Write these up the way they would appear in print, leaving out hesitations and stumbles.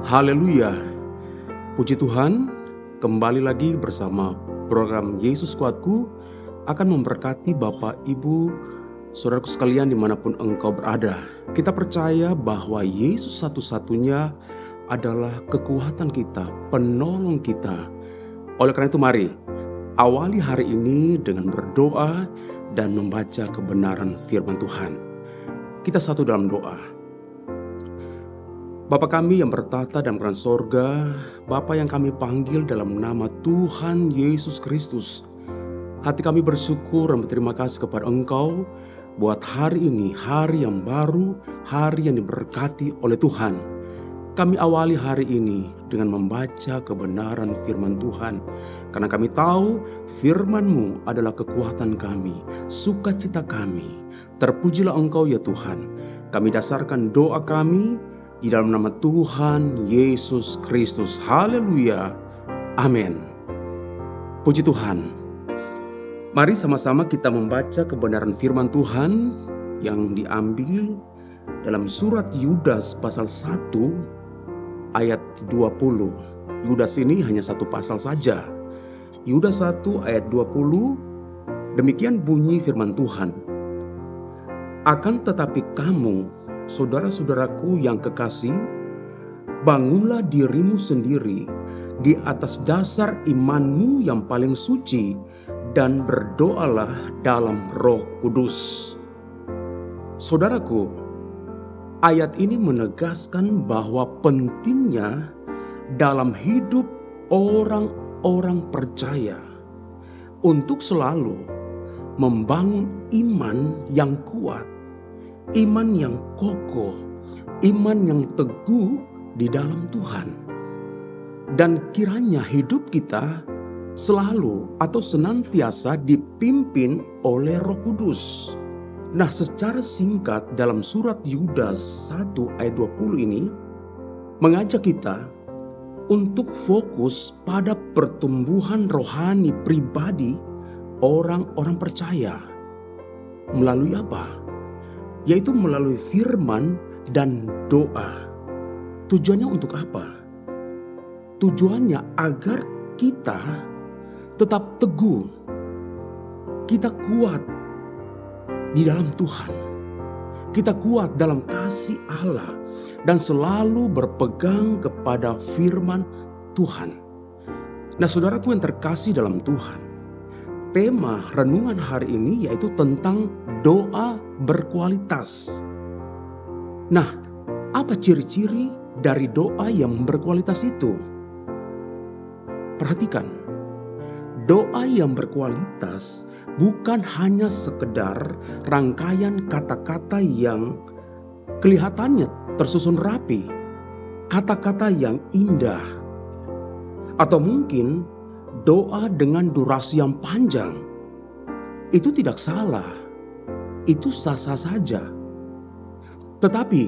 Haleluya, puji Tuhan, kembali lagi bersama program Yesus Kuatku akan memberkati Bapak, Ibu, saudaraku sekalian dimanapun engkau berada. Kita percaya bahwa Yesus satu-satunya adalah kekuatan kita, penolong kita. Oleh karena itu mari, awali hari ini dengan berdoa dan membaca kebenaran firman Tuhan. Kita satu dalam doa. Bapa kami yang bertata dalam kerajaan sorga, Bapa yang kami panggil dalam nama Tuhan Yesus Kristus. Hati kami bersyukur dan berterima kasih kepada Engkau buat hari ini, hari yang baru, hari yang diberkati oleh Tuhan. Kami awali hari ini dengan membaca kebenaran firman Tuhan. Karena kami tahu firman-Mu adalah kekuatan kami, sukacita kami. Terpujilah Engkau ya Tuhan. Kami dasarkan doa kami di dalam nama Tuhan Yesus Kristus. Haleluya. Amin. Puji Tuhan. Mari sama-sama kita membaca kebenaran firman Tuhan yang diambil dalam surat Yudas pasal 1 ayat 20. Yudas ini hanya satu pasal saja. Yudas 1 ayat 20. Demikian bunyi firman Tuhan. Akan tetapi kamu, saudara-saudaraku yang kekasih, bangunlah dirimu sendiri di atas dasar imanmu yang paling suci dan berdoalah dalam Roh Kudus. Saudaraku, ayat ini menegaskan bahwa pentingnya dalam hidup orang-orang percaya untuk selalu membangun iman yang kuat, iman yang kokoh, iman yang teguh di dalam Tuhan. Dan kiranya hidup kita selalu atau senantiasa dipimpin oleh Roh Kudus. Nah, secara singkat dalam surat Yudas 1 ayat 20 ini mengajak kita untuk fokus pada pertumbuhan rohani pribadi orang-orang percaya. Melalui apa? Yaitu melalui firman dan doa. Tujuannya untuk apa? Tujuannya agar kita tetap teguh, kita kuat di dalam Tuhan, kita kuat dalam kasih Allah dan selalu berpegang kepada firman Tuhan. Nah, saudaraku yang terkasih dalam Tuhan, tema renungan hari ini yaitu tentang doa berkualitas. Nah, apa ciri-ciri dari doa yang berkualitas itu? Perhatikan, doa yang berkualitas bukan hanya sekedar rangkaian kata-kata yang kelihatannya tersusun rapi, kata-kata yang indah, atau mungkin doa dengan durasi yang panjang. Itu tidak salah, itu sah-sah saja. Tetapi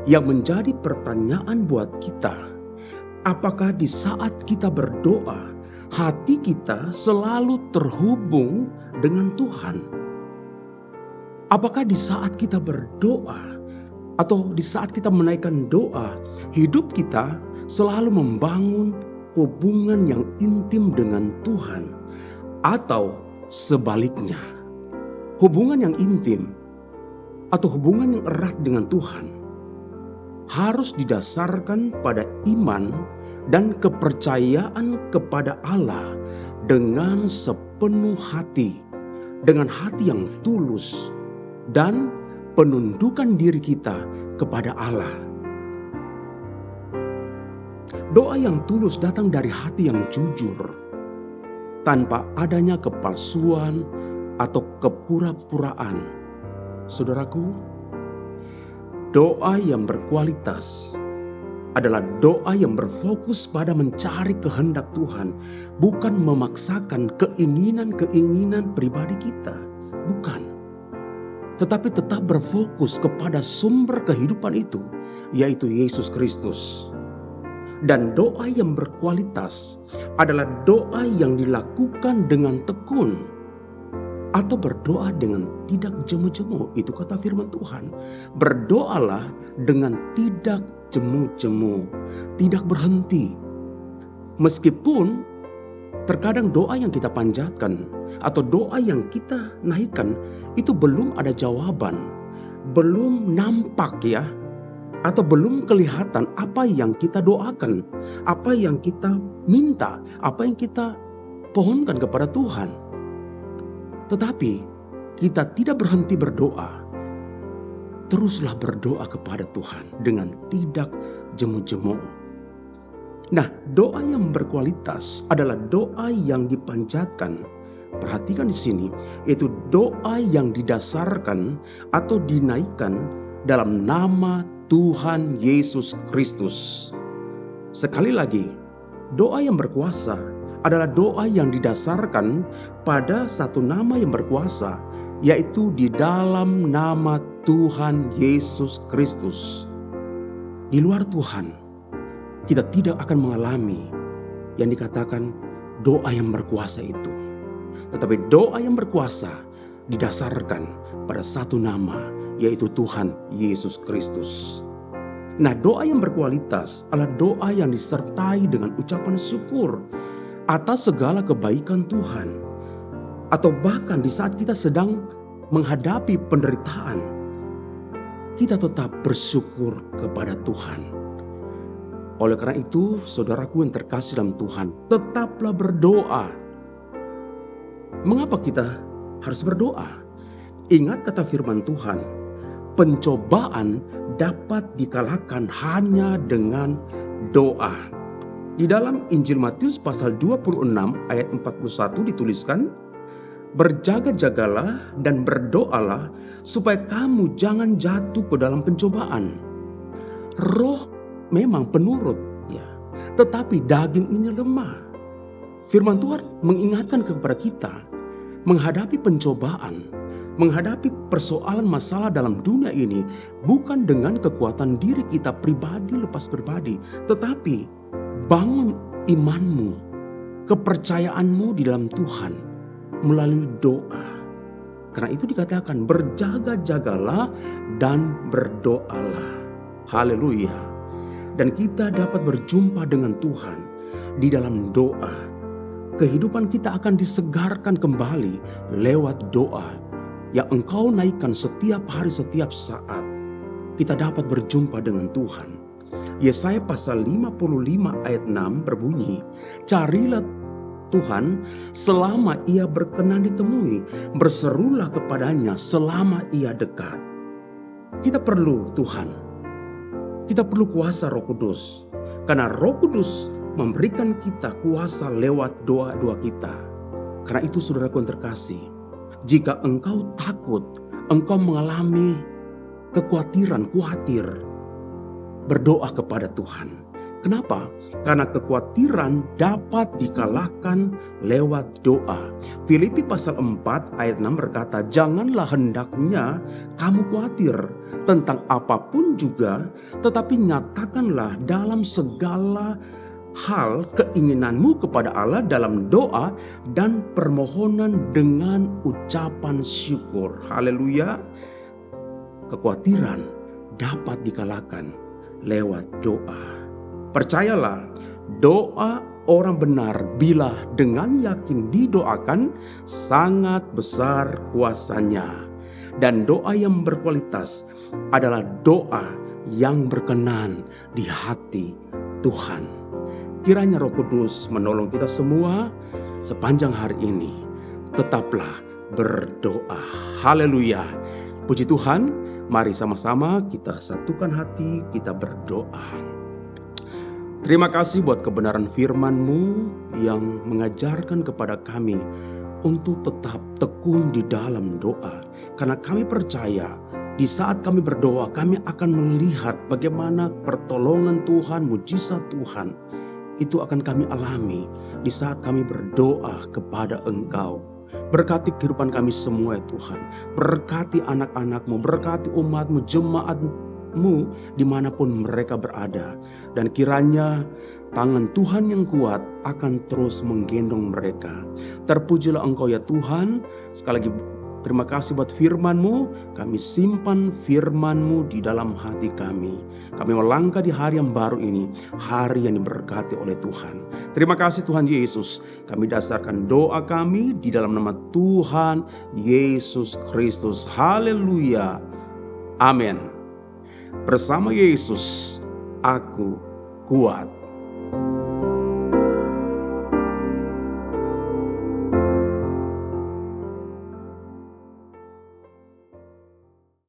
yang menjadi pertanyaan buat kita, apakah di saat kita berdoa, hati kita selalu terhubung dengan Tuhan? Apakah di saat kita berdoa atau di saat kita menaikkan doa, hidup kita selalu membangun hubungan yang intim dengan Tuhan? Atau sebaliknya, hubungan yang intim atau hubungan yang erat dengan Tuhan harus didasarkan pada iman dan kepercayaan kepada Allah dengan sepenuh hati, dengan hati yang tulus dan penundukan diri kita kepada Allah. Doa yang tulus datang dari hati yang jujur, tanpa adanya kepalsuan atau kepura-puraan. Saudaraku, doa yang berkualitas adalah doa yang berfokus pada mencari kehendak Tuhan, bukan memaksakan keinginan-keinginan pribadi kita, bukan. Tetapi tetap berfokus kepada sumber kehidupan itu, yaitu Yesus Kristus. Dan doa yang berkualitas adalah doa yang dilakukan dengan tekun. atau berdoa dengan tidak jemu-jemu. Itu kata firman Tuhan. Berdoalah dengan tidak jemu-jemu, tidak berhenti. Meskipun terkadang doa yang kita panjatkan atau doa yang kita naikkan itu belum ada jawaban, belum nampak ya, atau belum kelihatan apa yang kita doakan, apa yang kita minta, apa yang kita pohonkan kepada Tuhan. Tetapi kita tidak berhenti berdoa. Teruslah berdoa kepada Tuhan dengan tidak jemu-jemu. Nah, doa yang berkualitas adalah doa yang dipanjatkan. Perhatikan di sini, yaitu doa yang didasarkan atau dinaikkan dalam nama Tuhan Yesus Kristus. Sekali lagi, doa yang berkuasa adalah doa yang didasarkan pada satu nama yang berkuasa, yaitu di dalam nama Tuhan Yesus Kristus. Di luar Tuhan, kita tidak akan mengalami yang dikatakan doa yang berkuasa itu. Tetapi doa yang berkuasa didasarkan pada satu nama, yaitu Tuhan Yesus Kristus. Nah, doa yang berkualitas adalah doa yang disertai dengan ucapan syukur atas segala kebaikan Tuhan. Atau bahkan di saat kita sedang menghadapi penderitaan, kita tetap bersyukur kepada Tuhan. Oleh karena itu, saudaraku yang terkasih dalam Tuhan, tetaplah berdoa. Mengapa kita harus berdoa? Ingat kata firman Tuhan, pencobaan dapat dikalahkan hanya dengan doa. Di dalam Injil Matius pasal 26 ayat 41 dituliskan, berjaga-jagalah dan berdoalah supaya kamu jangan jatuh ke dalam pencobaan. Roh memang penurut ya, tetapi daging ini lemah. Firman Tuhan mengingatkan kepada kita menghadapi pencobaan, menghadapi persoalan masalah dalam dunia ini bukan dengan kekuatan diri kita pribadi lepas pribadi, tetapi bangun imanmu, kepercayaanmu di dalam Tuhan melalui doa. Karena itu dikatakan berjaga-jagalah dan berdoalah. Haleluya. Dan kita dapat berjumpa dengan Tuhan di dalam doa. Kehidupan kita akan disegarkan kembali lewat doa yang engkau naikkan setiap hari, setiap saat. Kita dapat berjumpa dengan Tuhan. Yesaya pasal 55 ayat 6 berbunyi, carilah Tuhan selama ia berkenan ditemui, berserulah kepadanya selama ia dekat. Kita perlu Tuhan. Kita perlu kuasa Roh Kudus. Karena Roh Kudus memberikan kita kuasa lewat doa-doa kita. Karena itu saudaraku yang terkasih, jika engkau takut, engkau mengalami kekhawatiran, khawatir, berdoa kepada Tuhan. Kenapa? Karena kekhawatiran dapat dikalahkan lewat doa. Filipi pasal 4 ayat 6 berkata, janganlah hendaknya kamu khawatir tentang apapun juga, tetapi nyatakanlah dalam segala hal keinginanmu kepada Allah dalam doa dan permohonan dengan ucapan syukur. Haleluya. Kekhawatiran dapat dikalahkan lewat doa. Percayalah, doa orang benar bila dengan yakin didoakan sangat besar kuasanya. Dan doa yang berkualitas adalah doa yang berkenan di hati Tuhan. Kiranya Roh Kudus menolong kita semua sepanjang hari ini. Tetaplah berdoa. Haleluya. Puji Tuhan, mari sama-sama kita satukan hati, kita berdoa. Terima kasih buat kebenaran firman-Mu yang mengajarkan kepada kami untuk tetap tekun di dalam doa. Karena kami percaya di saat kami berdoa, kami akan melihat bagaimana pertolongan Tuhan, mujizat Tuhan itu akan kami alami di saat kami berdoa kepada Engkau. Berkati kehidupan kami semua ya Tuhan. Berkati anak-anak-Mu, berkati umat-Mu, jemaat-Mu dimanapun mereka berada. Dan kiranya Tangan Tuhan yang kuat akan terus menggendong mereka. Terpujilah Engkau ya Tuhan. Sekali lagi terima kasih buat firman-Mu. Kami simpan firman-Mu di dalam hati kami. Kami melangkah di hari yang baru ini, hari yang diberkati oleh Tuhan. Terima kasih Tuhan Yesus. Kami dasarkan doa kami di dalam nama Tuhan Yesus Kristus. Haleluya. Amin. Bersama Yesus, aku kuat.